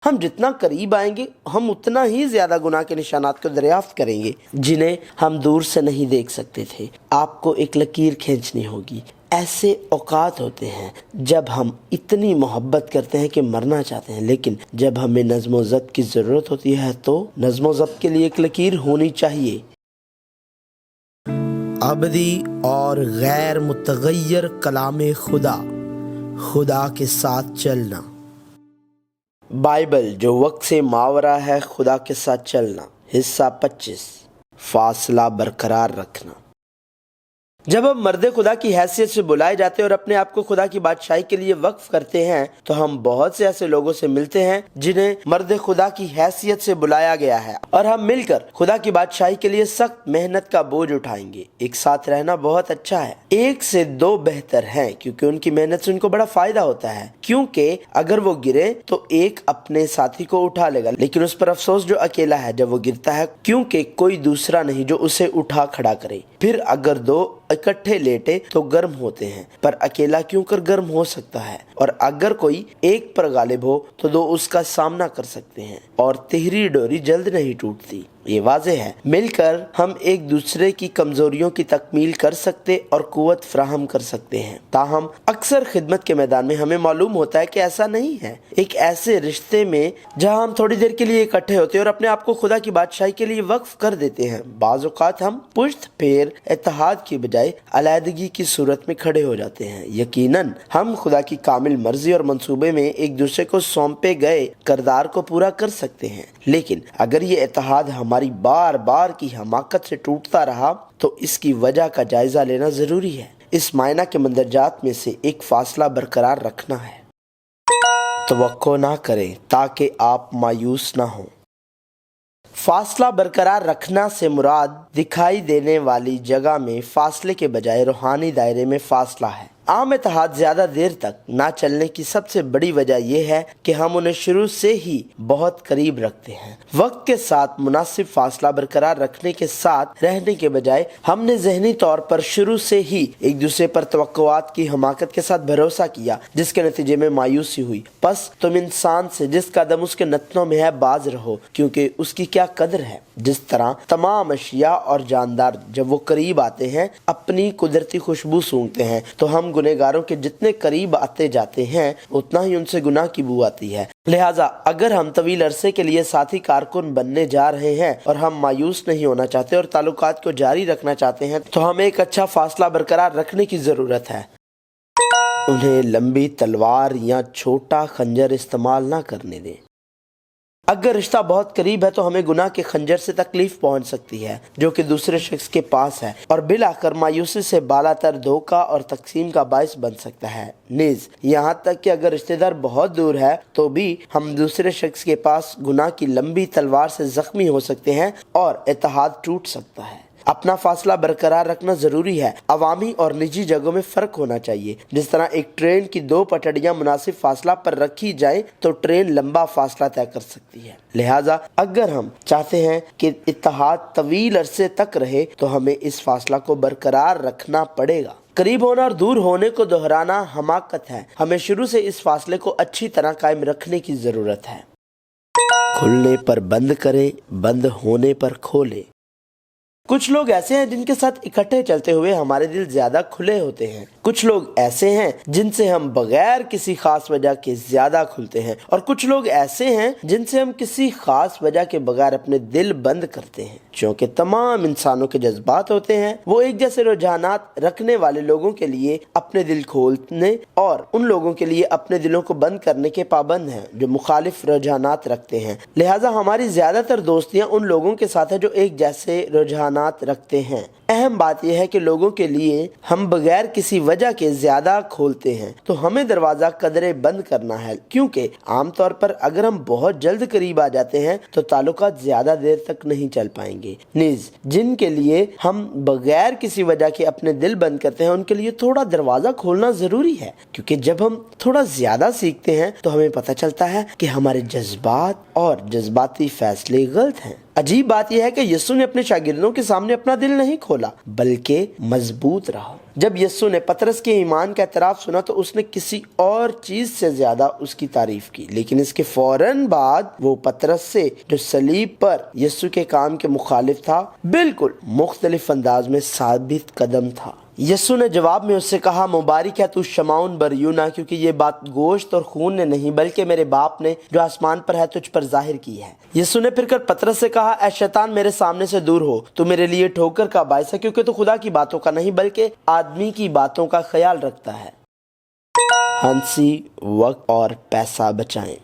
ہم جتنا قریب آئیں گے ہم اتنا ہی زیادہ گناہ کے نشانات کو دریافت کریں گے جنہیں ہم دور سے نہیں دیکھ سکتے تھے۔ آپ کو ایک لکیر کھینچنی ہوگی۔ ایسے اوقات ہوتے ہیں جب ہم اتنی محبت کرتے ہیں کہ مرنا چاہتے ہیں، لیکن جب ہمیں نظم و ضبط کی ضرورت ہوتی ہے تو نظم و ضبط کے لیے ایک لکیر ہونی چاہیے۔ ابدی اور غیر متغیر کلام خدا، خدا کے ساتھ چلنا۔ بائبل جو وقت سے ماورا ہے، خدا کے ساتھ چلنا۔ حصہ 25، فاصلہ برقرار رکھنا۔ جب ہم مرد خدا کی حیثیت سے بلائے جاتے ہیں اور اپنے آپ کو خدا کی بادشاہی کے لیے وقف کرتے ہیں تو ہم بہت سے ایسے لوگوں سے ملتے ہیں جنہیں مرد خدا کی حیثیت سے بلایا گیا ہے، اور ہم مل کر خدا کی بادشاہی کے لیے سخت محنت کا بوجھ اٹھائیں گے۔ ایک ساتھ رہنا بہت اچھا ہے، ایک سے دو بہتر ہیں، کیونکہ ان کی محنت سے ان کو بڑا فائدہ ہوتا ہے، کیونکہ اگر وہ گرے تو ایک اپنے ساتھی کو اٹھا لے گا، لیکن اس پر افسوس جو اکیلا ہے جب وہ گرتا ہے، کیونکہ کوئی دوسرا نہیں جو اسے اٹھا کھڑا کرے۔ پھر اگر دو اکٹھے لیٹے تو گرم ہوتے ہیں، پر اکیلا کیوں کر گرم ہو سکتا ہے، اور اگر کوئی ایک پر غالب ہو تو دو اس کا سامنا کر سکتے ہیں، اور تہری ڈوری جلد نہیں ٹوٹتی۔ یہ واضح ہے، مل کر ہم ایک دوسرے کی کمزوریوں کی تکمیل کر سکتے اور قوت فراہم کر سکتے ہیں۔ تاہم اکثر خدمت کے میدان میں ہمیں معلوم ہوتا ہے کہ ایسا نہیں ہے۔ ایک ایسے رشتے میں جہاں ہم تھوڑی دیر کے لیے اکٹھے ہوتے ہیں اور اپنے آپ کو خدا کی بادشاہی کے لیے وقف کر دیتے ہیں، بعض اوقات ہم پشت پھیر اتحاد کی بجائے علیحدگی کی صورت میں کھڑے ہو جاتے ہیں۔ یقیناً ہم خدا کی کامل مرضی اور منصوبے میں ایک دوسرے کو سونپے گئے کردار کو پورا کر سکتے ہیں، لیکن اگر یہ اتحاد ہماری بار بار کی حماقت سے ٹوٹتا رہا تو اس کی وجہ کا جائزہ لینا ضروری ہے۔ اس معائنہ کے مندرجات میں سے ایک فاصلہ برقرار رکھنا ہے۔ توقع نہ کریں تاکہ آپ مایوس نہ ہوں۔ فاصلہ برقرار رکھنا سے مراد دکھائی دینے والی جگہ میں فاصلے کے بجائے روحانی دائرے میں فاصلہ ہے۔ عام اتحاد زیادہ دیر تک نہ چلنے کی سب سے بڑی وجہ یہ ہے کہ ہم انہیں شروع سے ہی بہت قریب رکھتے ہیں۔ وقت کے ساتھ مناسب فاصلہ برقرار رکھنے کے ساتھ رہنے کے بجائے ہم نے ذہنی طور پر شروع سے ہی ایک دوسرے پر توقعات کی حماقت کے ساتھ بھروسہ کیا، جس کے نتیجے میں مایوسی ہوئی۔ پس تم انسان سے جس قدم اس کے نتنوں میں ہے باز رہو، کیونکہ اس کی کیا قدر ہے۔ جس طرح تمام اشیاء اور جاندار جب وہ قریب آتے ہیں اپنی قدرتی خوشبو سونگھتے ہیں، تو ہم گنہگاروں کے جتنے قریب آتے جاتے ہیں اتنا ہی ان سے گناہ کی بو آتی ہے۔ لہٰذا اگر ہم طویل عرصے کے لیے ساتھی کارکن بننے جا رہے ہیں اور ہم مایوس نہیں ہونا چاہتے اور تعلقات کو جاری رکھنا چاہتے ہیں تو ہمیں ایک اچھا فاصلہ برقرار رکھنے کی ضرورت ہے۔ انہیں لمبی تلوار یا چھوٹا خنجر استعمال نہ کرنے دیں۔ اگر رشتہ بہت قریب ہے تو ہمیں گناہ کے خنجر سے تکلیف پہنچ سکتی ہے جو کہ دوسرے شخص کے پاس ہے، اور بالآخر مایوسی سے بالا تر دھوکہ اور تقسیم کا باعث بن سکتا ہے۔ نیز یہاں تک کہ اگر رشتہ دار بہت دور ہے تو بھی ہم دوسرے شخص کے پاس گناہ کی لمبی تلوار سے زخمی ہو سکتے ہیں اور اتحاد ٹوٹ سکتا ہے۔ اپنا فاصلہ برقرار رکھنا ضروری ہے۔ عوامی اور نجی جگہوں میں فرق ہونا چاہیے۔ جس طرح ایک ٹرین کی دو پٹڑیاں مناسب فاصلہ پر رکھی جائیں تو ٹرین لمبا فاصلہ طے کر سکتی ہے۔ لہٰذا اگر ہم چاہتے ہیں کہ اتحاد طویل عرصے تک رہے تو ہمیں اس فاصلہ کو برقرار رکھنا پڑے گا۔ قریب ہونا اور دور ہونے کو دہرانا حماقت ہے۔ ہمیں شروع سے اس فاصلے کو اچھی طرح قائم رکھنے کی ضرورت ہے۔ کھلنے پر بند کریں، بند ہونے پر کھولیں۔ کچھ لوگ ایسے ہیں جن کے ساتھ اکٹھے چلتے ہوئے ہمارے دل زیادہ کھلے ہوتے ہیں۔ کچھ لوگ ایسے ہیں جن سے ہم بغیر کسی خاص وجہ کے زیادہ کھلتے ہیں، اور کچھ لوگ ایسے ہیں جن سے ہم کسی خاص وجہ کے بغیر اپنے دل بند کرتے ہیں۔ چونکہ تمام انسانوں کے جذبات ہوتے ہیں، وہ ایک جیسے رجحانات رکھنے والے لوگوں کے لیے اپنے دل کھولنے اور ان لوگوں کے لیے اپنے دلوں کو بند کرنے کے پابند ہیں جو مخالف رجحانات رکھتے ہیں۔ لہٰذا ہماری زیادہ تر دوستیاں ان لوگوں کے ساتھ ہیں جو ایک جیسے رجحانات رکھتے ہیں۔ اہم بات یہ ہے کہ لوگوں کے لیے ہم بغیر کسی وجہ کے زیادہ کھولتے ہیں تو ہمیں دروازہ قدرے بند کرنا ہے، کیونکہ عام طور پر اگر ہم بہت جلد قریب آ جاتے ہیں تو تعلقات زیادہ دیر تک نہیں چل پائیں گے۔ نیز جن کے لیے ہم بغیر کسی وجہ کے اپنے دل بند کرتے ہیں ان کے لیے تھوڑا دروازہ کھولنا ضروری ہے، کیونکہ جب ہم تھوڑا زیادہ سیکھتے ہیں تو ہمیں پتہ چلتا ہے کہ ہمارے جذبات اور جذباتی فیصلے غلط ہیں۔ عجیب بات یہ ہے کہ یسوع نے اپنے شاگردوں کے سامنے اپنا دل نہیں کھولا بلکہ مضبوط رہا۔ جب یسوع نے پطرس کے ایمان کا اعتراف سنا تو اس نے کسی اور چیز سے زیادہ اس کی تعریف کی، لیکن اس کے فوراً بعد وہ پطرس سے جو صلیب پر یسوع کے کام کے مخالف تھا بالکل مختلف انداز میں ثابت قدم تھا۔ یسوع نے جواب میں اس سے کہا، مبارک ہے تو شمعون بر یونا، کیونکہ یہ بات گوشت اور خون نے نہیں بلکہ میرے باپ نے جو آسمان پر ہے تجھ پر ظاہر کی ہے۔ یسوع نے پھر کر پطرس سے کہا، اے شیطان میرے سامنے سے دور ہو، تو میرے لیے ٹھوکر کا باعث ہے، کیونکہ تو خدا کی باتوں کا نہیں بلکہ آدمی کی باتوں کا خیال رکھتا ہے۔ ہنسی، وقت اور پیسہ بچائیں۔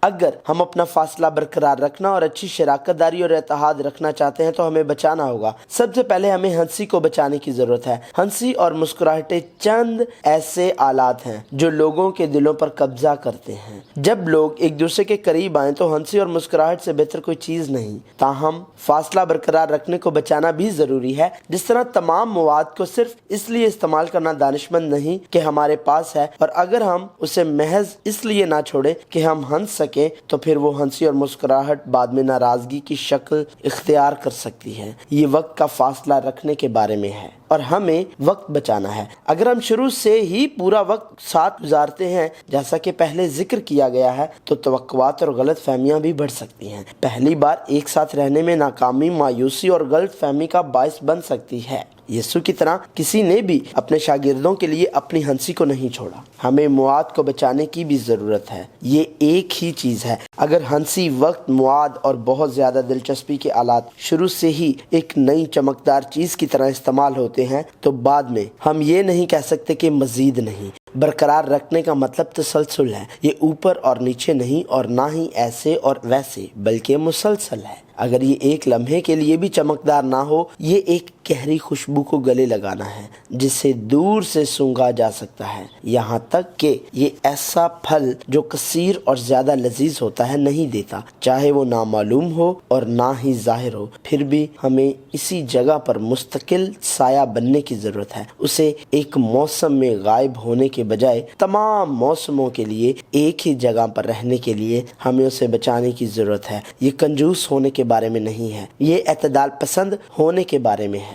اگر ہم اپنا فاصلہ برقرار رکھنا اور اچھی شراکت داری اور اتحاد رکھنا چاہتے ہیں تو ہمیں بچانا ہوگا۔ سب سے پہلے ہمیں ہنسی کو بچانے کی ضرورت ہے۔ ہنسی اور مسکراہٹیں چند ایسے آلات ہیں جو لوگوں کے دلوں پر قبضہ کرتے ہیں۔ جب لوگ ایک دوسرے کے قریب آئیں تو ہنسی اور مسکراہٹ سے بہتر کوئی چیز نہیں۔ تاہم فاصلہ برقرار رکھنے کو بچانا بھی ضروری ہے۔ جس طرح تمام مواد کو صرف اس لیے استعمال کرنا دانشمند نہیں کہ ہمارے پاس ہے، اور اگر ہم اسے محض اس لیے نہ چھوڑیں کہ ہم ہنس سکیں تو پھر وہ ہنسی اور مسکراہٹ بعد میں ناراضگی کی شکل اختیار کر سکتی ہے۔ یہ وقت کا فاصلہ رکھنے کے بارے میں ہے اور ہمیں وقت بچانا ہے۔ اگر ہم شروع سے ہی پورا وقت ساتھ گزارتے ہیں جیسا کہ پہلے ذکر کیا گیا ہے تو توقعات اور غلط فہمیاں بھی بڑھ سکتی ہیں۔ پہلی بار ایک ساتھ رہنے میں ناکامی مایوسی اور غلط فہمی کا باعث بن سکتی ہے۔ یسوع کی طرح کسی نے بھی اپنے شاگردوں کے لیے اپنی ہنسی کو نہیں چھوڑا۔ ہمیں مواد کو بچانے کی بھی ضرورت ہے۔ یہ ایک ہی چیز ہے۔ اگر ہنسی، وقت، مواد اور بہت زیادہ دلچسپی کے آلات شروع سے ہی ایک نئی چمکدار چیز کی طرح استعمال ہوتے ہیں تو بعد میں ہم یہ نہیں کہہ سکتے کہ مزید نہیں۔ برقرار رکھنے کا مطلب تسلسل ہے۔ یہ اوپر اور نیچے نہیں اور نہ ہی ایسے اور ویسے بلکہ مسلسل ہے۔ اگر یہ ایک لمحے کے لیے بھی چمکدار نہ ہو، یہ ایک گہری خوشبو کو گلے لگانا ہے جسے دور سے سونگھا جا سکتا ہے، یہاں تک کہ یہ ایسا پھل جو کثیر اور زیادہ لذیذ ہوتا ہے نہیں دیتا، چاہے وہ نامعلوم ہو اور نہ ہی ظاہر ہو۔ پھر بھی ہمیں اسی جگہ پر مستقل سایہ بننے کی ضرورت ہے۔ اسے ایک موسم میں غائب ہونے کے بجائے تمام موسموں کے لیے ایک ہی جگہ پر رہنے کے لیے ہمیں اسے بچانے کی ضرورت ہے۔ یہ کنجوس ہونے کے بارے میں نہیں ہے، یہ اعتدال پسند ہونے کے بارے میں ہے۔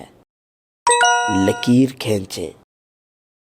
لکیر کھینچیں۔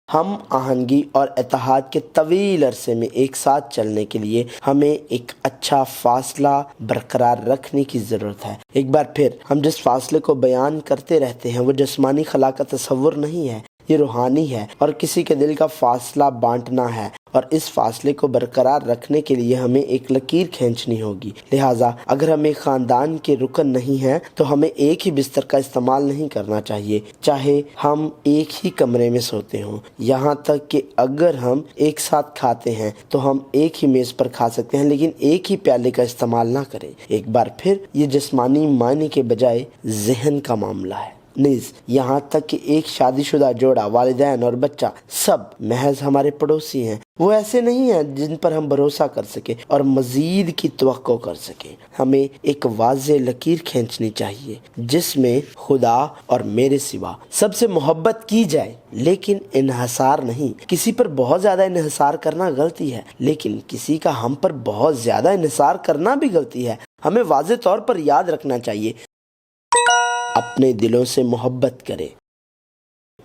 ہم آہنگی اور اتحاد کے طویل عرصے میں ایک ساتھ چلنے کے لیے ہمیں ایک اچھا فاصلہ برقرار رکھنے کی ضرورت ہے۔ ایک بار پھر ہم جس فاصلے کو بیان کرتے رہتے ہیں وہ جسمانی خلا کا تصور نہیں ہے، یہ روحانی ہے اور کسی کے دل کا فاصلہ بانٹنا ہے، اور اس فاصلے کو برقرار رکھنے کے لیے ہمیں ایک لکیر کھینچنی ہوگی۔ لہٰذا اگر ہم ایک خاندان کے رکن نہیں ہیں تو ہمیں ایک ہی بستر کا استعمال نہیں کرنا چاہیے، چاہے ہم ایک ہی کمرے میں سوتے ہوں۔ یہاں تک کہ اگر ہم ایک ساتھ کھاتے ہیں تو ہم ایک ہی میز پر کھا سکتے ہیں، لیکن ایک ہی پیالے کا استعمال نہ کریں۔ ایک بار پھر یہ جسمانی معنی کے بجائے ذہن کا معاملہ ہے۔ نیز یہاں تک کہ ایک شادی شدہ جوڑا، والدین اور بچہ سب محض ہمارے پڑوسی ہیں۔ وہ ایسے نہیں ہیں جن پر ہم بھروسہ کر سکیں اور مزید کی توقع کر سکیں۔ ہمیں ایک واضح لکیر کھینچنی چاہیے جس میں خدا اور میرے سوا سب سے محبت کی جائے، لیکن انحصار نہیں۔ کسی پر بہت زیادہ انحصار کرنا غلطی ہے، لیکن کسی کا ہم پر بہت زیادہ انحصار کرنا بھی غلطی ہے۔ ہمیں واضح طور پر یاد رکھنا چاہیے، اپنے دلوں سے محبت کریں۔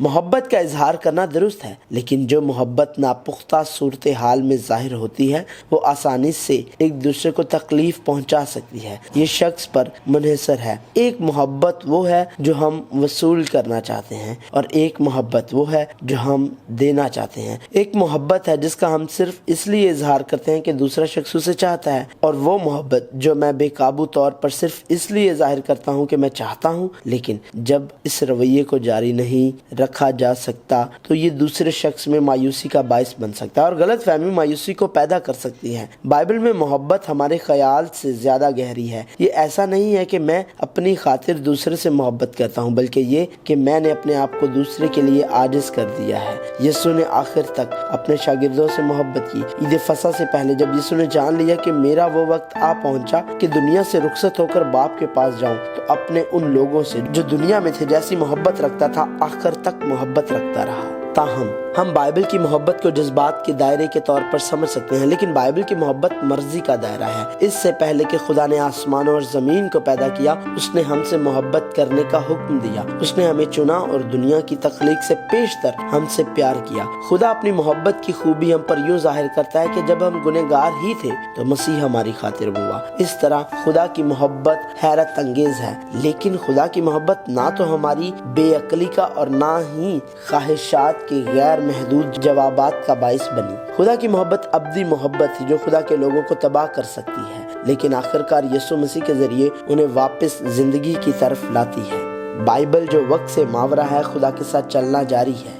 محبت کا اظہار کرنا درست ہے، لیکن جو محبت ناپختہ صورتحال میں ظاہر ہوتی ہے وہ آسانی سے ایک دوسرے کو تکلیف پہنچا سکتی ہے۔ یہ شخص پر منحصر ہے۔ ایک محبت وہ ہے جو ہم وصول کرنا چاہتے ہیں اور ایک محبت وہ ہے جو ہم دینا چاہتے ہیں۔ ایک محبت ہے جس کا ہم صرف اس لیے اظہار کرتے ہیں کہ دوسرا شخص اسے چاہتا ہے، اور وہ محبت جو میں بے قابو طور پر صرف اس لیے ظاہر کرتا ہوں کہ میں چاہتا ہوں، لیکن جب اس رویے کو جاری نہیں رکھا جا سکتا تو یہ دوسرے شخص میں مایوسی کا باعث بن سکتا ہے، اور غلط فہمی مایوسی کو پیدا کر سکتی ہے۔ بائبل میں محبت ہمارے خیال سے زیادہ گہری ہے۔ یہ ایسا نہیں ہے کہ میں اپنی خاطر دوسرے سے محبت کرتا ہوں، بلکہ یہ کہ میں نے اپنے آپ کو دوسرے کے لیے عاجز کر دیا ہے۔ یسوع نے آخر تک اپنے شاگردوں سے محبت کی۔ عید فصح سے پہلے جب یسوع نے جان لیا کہ میرا وہ وقت آ پہنچا کہ دنیا سے رخصت ہو کر باپ کے پاس جاؤں، تو اپنے ان لوگوں سے جو دنیا میں تھے جیسی محبت رکھتا تھا آخر تک محبت رکھتا رہا۔ تاہم ہم بائبل کی محبت کو جذبات کے دائرے کے طور پر سمجھ سکتے ہیں، لیکن بائبل کی محبت مرضی کا دائرہ ہے۔ اس سے پہلے کہ خدا نے آسمانوں اور زمین کو پیدا کیا، اس نے ہم سے محبت کرنے کا حکم دیا۔ اس نے ہمیں چنا اور دنیا کی تخلیق سے پیشتر ہم سے پیار کیا۔ خدا اپنی محبت کی خوبی ہم پر یوں ظاہر کرتا ہے کہ جب ہم گنہگار ہی تھے تو مسیح ہماری خاطر ہوا۔ اس طرح خدا کی محبت حیرت انگیز ہے، لیکن خدا کی محبت نہ تو ہماری بے عقلی کا اور نہ ہی خواہشات کے غیر محدود جوابات کا باعث بنی۔ خدا کی محبت ابدی محبت ہے جو خدا کے لوگوں کو تباہ کر سکتی ہے، لیکن آخرکار یسوع مسیح کے ذریعے انہیں واپس زندگی کی طرف لاتی ہے۔ بائبل جو وقت سے ماورا ہے، خدا کے ساتھ چلنا جاری ہے۔